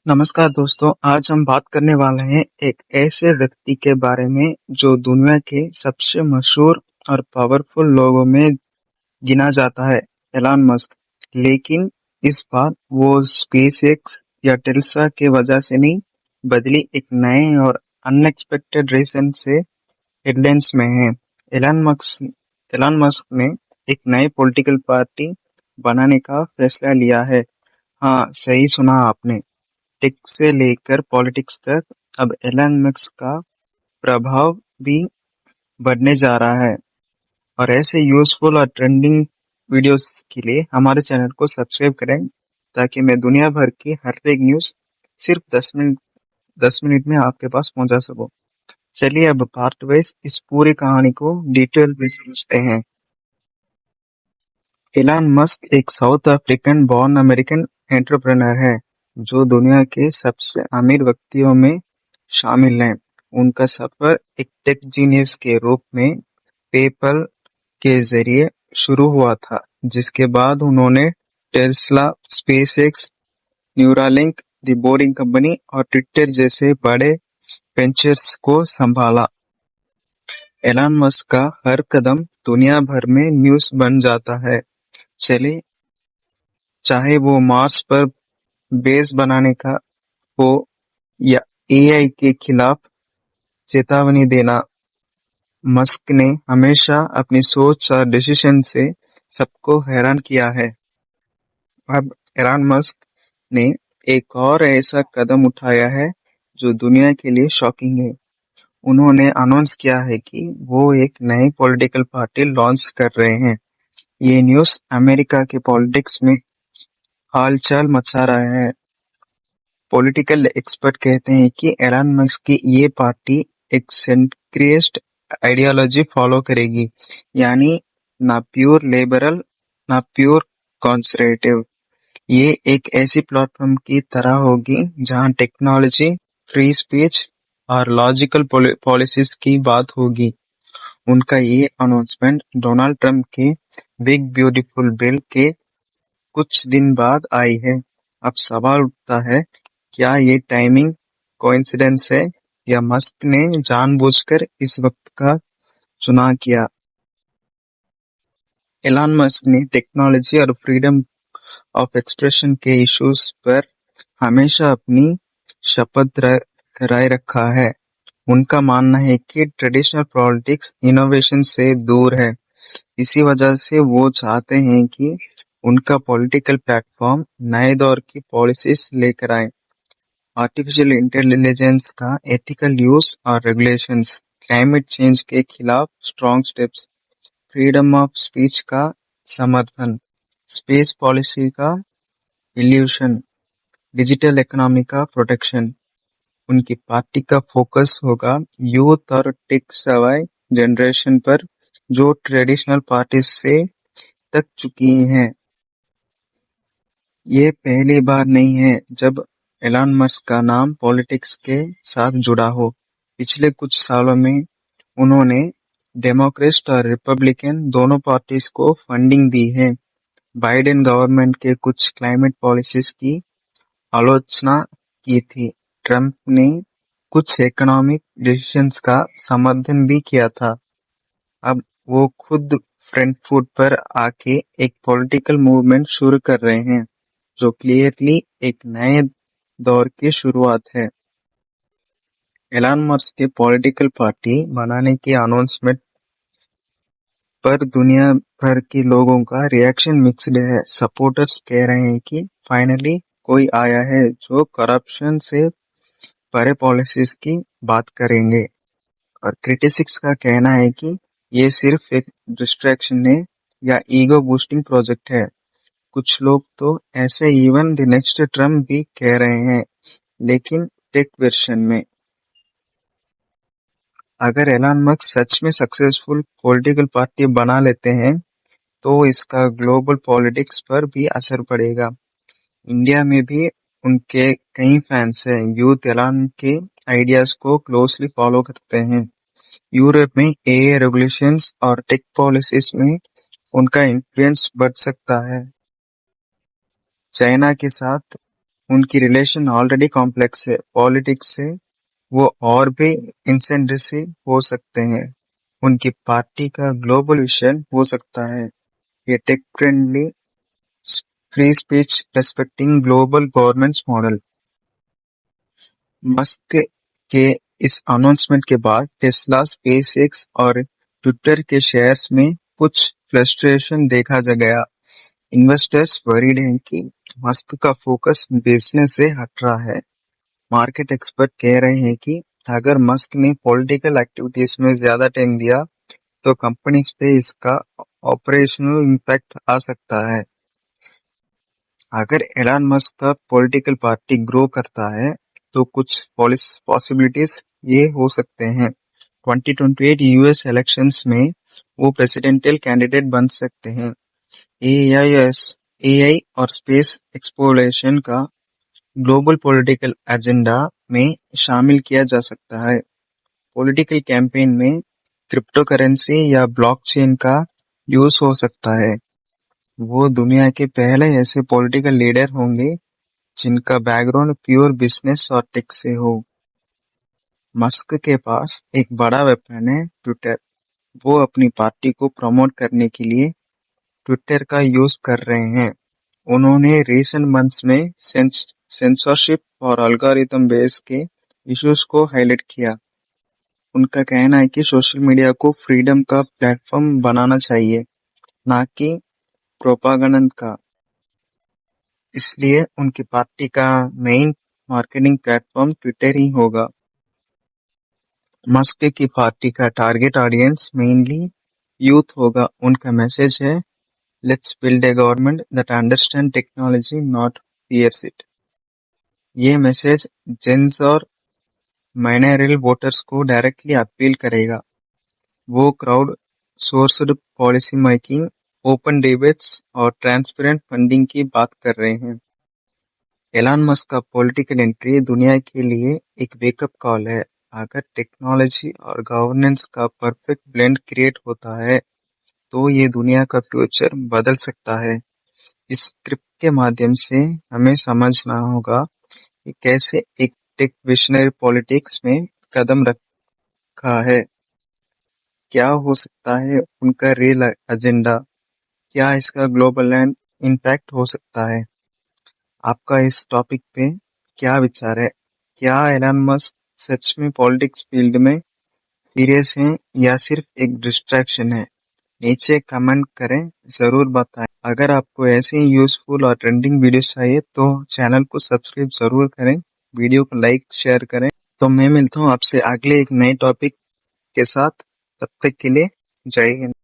नमस्कार दोस्तों, आज हम बात करने वाले हैं एक ऐसे व्यक्ति के बारे में जो दुनिया के सबसे मशहूर और पावरफुल लोगों में गिना जाता है, एलन मस्क। लेकिन इस बार वो स्पेसएक्स या टेस्ला के वजह से नहीं, बदली एक नए और अनएक्सपेक्टेड रीजन से हेडलाइंस में है। एलन मस्क ने एक नई पॉलिटिकल पार्टी बनाने का फैसला लिया है। हाँ, सही सुना आपने। टेक से लेकर पॉलिटिक्स तक अब एलन मस्क का प्रभाव भी बढ़ने जा रहा है। और ऐसे यूजफुल और ट्रेंडिंग वीडियोस के लिए हमारे चैनल को सब्सक्राइब करें, ताकि मैं दुनिया भर की हर एक न्यूज़ सिर्फ 10 मिनट में आपके पास पहुंचा सकूं। चलिए अब पार्ट वाइज इस पूरी कहानी को डिटेल में समझते हैं। एलन मस्क एक south African born American entrepreneur है, जो दुनिया के सबसे अमीर व्यक्तियों में शामिल हैं। उनका सफर एक टेक जीनियस के रूप में पेपल के जरिए शुरू हुआ था, जिसके बाद उन्होंने Tesla, SpaceX, Neuralink, the boring company और ट्विटर जैसे बड़े वेंचर्स को संभाला। एलन मस्क का हर कदम दुनिया भर में न्यूज़ बन जाता है। चले, चाहे वो मार्स पर बेस बनाने का हो या एआई के खिलाफ चेतावनी देना, मस्क ने हमेशा अपनी सोच और डिसीजन से सबको हैरान किया है। अब एलन मस्क ने एक और ऐसा कदम उठाया है जो दुनिया के लिए शॉकिंग है। उन्होंने अनाउंस किया है कि वो एक नई पॉलिटिकल पार्टी लॉन्च कर रहे हैं। ये न्यूज़ अमेरिका के पॉलिटिक्स में हलचल मचा रहा है। पॉलिटिकल एक्सपर्ट कहते हैं कि एलन मस्क की ये पार्टी एक सेंट्रिस्ट आइडियोलॉजी फॉलो करेगी, यानी ना प्योर लिबरल ना प्योर कंजर्वेटिव। ये एक ऐसी प्लेटफॉर्म की तरह होगी जहां टेक्नोलॉजी, फ्री स्पीच और लॉजिकल पॉलिसीज की बात होगी। उनका ये अनाउंसमेंट डोनाल्ड ट्रंप के बिग ब्यूटीफुल बिल के कुछ दिन बाद आई है। अब सवाल उठता है, क्या ये टाइमिंग कोइंसिडेंस है या मस्क ने जानबूझकर इस वक्त का चुनाव किया? एलन मस्क ने टेक्नोलॉजी और फ्रीडम ऑफ एक्सप्रेशन के इश्यूज पर हमेशा अपनी शपथ राय रखा है। उनका मानना है कि ट्रेडिशनल पॉलिटिक्स इनोवेशन से दूर है। इसी वजह से वो चाहते हैं कि उनका पॉलिटिकल प्लेटफॉर्म नए दौर की पॉलिसीज लेकर आए। आर्टिफिशियल इंटेलिजेंस का एथिकल यूज और रेगुलेशंस, क्लाइमेट चेंज के खिलाफ strong steps, freedom of speech का समर्थन, स्पेस पॉलिसी का इल्यूशन, डिजिटल इकोनॉमी का प्रोटेक्शन। उनकी पार्टी का फोकस होगा यूथ और टेक सवाई जनरेशन पर, जो ट्रेडिशनल पार्टी से तक चुकी हैं। ये पहली बार नहीं है जब एलन मस्क का नाम पॉलिटिक्स के साथ जुड़ा हो। पिछले कुछ सालों में उन्होंने डेमोक्रेट और रिपब्लिकन दोनों पार्टीज को फंडिंग दी है। बाइडेन गवर्नमेंट के कुछ क्लाइमेट पॉलिसीज की आलोचना की थी। ट्रंप ने कुछ इकोनॉमिक डिसीजंस का समर्थन भी किया था। अब वो खुद फ्रंट फुट पर आके एक पॉलिटिकल मूवमेंट शुरू कर रहे हैं, जो क्लियरली एक नए दौर की शुरुआत है। एलन मस्क के पॉलिटिकल पार्टी बनाने की अनाउंसमेंट पर दुनिया भर के लोगों का रिएक्शन मिक्स्ड है। सपोर्टर्स कह रहे हैं कि फाइनली कोई आया है जो करप्शन से परे पॉलिसीज की बात करेंगे, और क्रिटिक्स का कहना है कि ये सिर्फ एक डिस्ट्रैक्शन है या ईगो बूस्टिंग प्रोजेक्ट है। कुछ लोग तो ऐसे इवन द नेक्स्ट ट्रम्प भी कह रहे हैं, लेकिन टेक वर्जन में। अगर एलन मस्क सच में सक्सेसफुल पॉलिटिकल पार्टी बना लेते हैं, तो इसका ग्लोबल पॉलिटिक्स पर भी असर पड़ेगा। इंडिया में भी उनके कई फैंस हैं। यूथ एलन के आइडियाज को क्लोजली फॉलो करते हैं। यूरोप में एआई रेगुलेशंस और टेक पॉलिसीज में उनका इन्फ्लुएंस बढ़ सकता है। चाइना के साथ उनकी रिलेशन ऑलरेडी कॉम्प्लेक्स है पॉलिटिक्स से, वो और भी इंसेंडसी हो सकते हैं। उनकी पार्टी का ग्लोबल विजन हो सकता है, ये tech friendly, free speech respecting global governance model. Musk के इस अनाउंसमेंट के बाद टेस्ला, स्पेसएक्स और ट्विटर के शेयर्स में कुछ फ्रस्ट्रेशन देखा जा गया। इन्वेस्टर्स वरीड हैं कि मस्क का फोकस बिजनेस से हट रहा है। मार्केट एक्सपर्ट कह रहे हैं कि अगर मस्क ने पॉलिटिकल एक्टिविटीज में ज्यादा टाइम दिया तो कंपनीज पे इसका ऑपरेशनल इम्पैक्ट आ सकता है। अगर एलन मस्क का पॉलिटिकल पार्टी ग्रो करता है तो कुछ पॉसिबिलिटीज ये हो सकते हैं। 2028 यूएस इलेक्शंस में वो प्रेसिडेंशियल कैंडिडेट बन सकते हैं। एआई और स्पेस एक्सप्लोरेशन का ग्लोबल पॉलिटिकल एजेंडा में शामिल किया जा सकता है। पॉलिटिकल कैंपेन में क्रिप्टो करेंसी या ब्लॉकचेन का यूज हो सकता है। वो दुनिया के पहले ऐसे पॉलिटिकल लीडर होंगे जिनका बैकग्राउंड प्योर बिजनेस और टेक से हो। मस्क के पास एक बड़ा वेपन है, ट्विटर। वो अपनी पार्टी को प्रमोट करने के लिए ट्विटर का यूज कर रहे हैं। उन्होंने रिसेंट मंथ्स में सेंसरशिप और एल्गोरिथम बेस के इश्यूज को हाईलाइट किया। उनका कहना है कि सोशल मीडिया को फ्रीडम का प्लेटफॉर्म बनाना चाहिए, ना कि प्रोपागेंडा का। इसलिए उनकी पार्टी का मेन मार्केटिंग प्लेटफॉर्म ट्विटर ही होगा। मस्क की पार्टी का टारगेट ऑडियंस मेनली यूथ होगा। उनका मैसेज है, let's build a government that understand technology not fears it. ये मैसेज जेंस और माइनॉरिटी वोटर्स को डायरेक्टली अपील करेगा। वो crowd sourced policy making, open debates और ट्रांसपेरेंट फंडिंग की बात कर रहे हैं। एलन मस्क का पॉलिटिकल एंट्री दुनिया के लिए एक वेकअप कॉल है। अगर टेक्नोलॉजी और गवर्नेंस का परफेक्ट ब्लेंड क्रिएट होता है तो ये दुनिया का फ्यूचर बदल सकता है। इस स्क्रिप्ट के माध्यम से हमें समझना होगा कि कैसे एक टेक विजनरी पॉलिटिक्स में कदम रखा है, क्या हो सकता है उनका रियल एजेंडा, क्या इसका ग्लोबल एंड इम्पैक्ट हो सकता है। आपका इस टॉपिक पे क्या विचार है? क्या एलन मस्क सच में पॉलिटिक्स फील्ड में सीरियस हैं या सिर्फ एक डिस्ट्रैक्शन है? नीचे कमेंट करें, जरूर बताएं। अगर आपको ऐसे ही यूजफुल और ट्रेंडिंग वीडियोस चाहिए तो चैनल को सब्सक्राइब जरूर करें, वीडियो को लाइक शेयर करें। तो मैं मिलता हूँ आपसे अगले एक नए टॉपिक के साथ। तब तक के लिए जय हिंद।